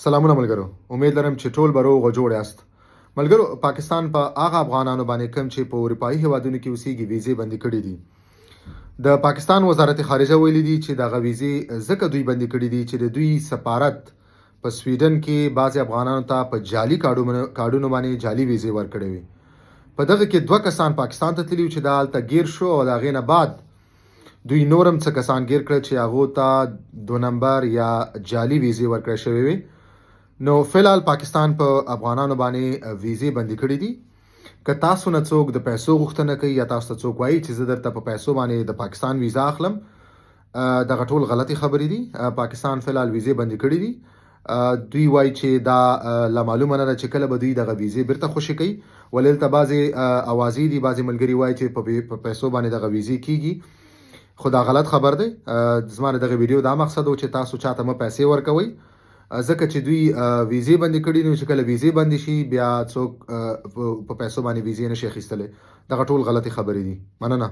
سلامونه ملګرو، امید لرم چې ټول به روغ او جوړ یاست. ملګرو، پاکستان په هغه افغانانو باندې کم چې په اروپایي هیوادونو کې اوسېږي ویزې بندي کړې دي. د پاکستان وزارت خارجه ویلي دي چې دغه ویزې ځکه دوی بندي کړې دي چې د دوی سفارت په سویډن کې بعضې افغانانو ته په جعلي کارډونو باندې جعلي ویزې ورکړې وي. په دغه کې 2 کسان پاکستان ته تللي چې د هلته ګیر شو او د هغې نه بعد دوی نورم څه کسان ګیر کړل چې هغو ته 2 نمبر یا جعلي ویزې ورکړل شوې وي. نو فلحال پاکستان په افغانانو باندې ویزې بندي کړې دي. که تاسو نه څوک د پیسو غوښتنه کوي یا تاسو ته څوک وایي چې زه درته په پیسو باندې د پاکستان ویزا اخلم، دغه ټول غلطي خبرې دي. پاکستان فلحال ویزې بندي کړې دي. دوی وایي چې دا لا معلومه نه ده چې کله به دوی دغه ویزې بیرته خوشي کوي. ولې بعضې اوازې دي، بعضې ملګري وایي چې په پیسو باندې دغه ویزې کیږي، خو دا غلط خبر دی. زما د دغه ویډیو دا مقصد و چې تاسو چاته مه پیسې ورکوئ، ځکه چې دوی ویزې بندي کړي نو چې کله ویزې بندي شي بیا څوک په پیسو باندې ویزې نشي اخیستلی. دغه ټول غلطي خبرې دي. مننه.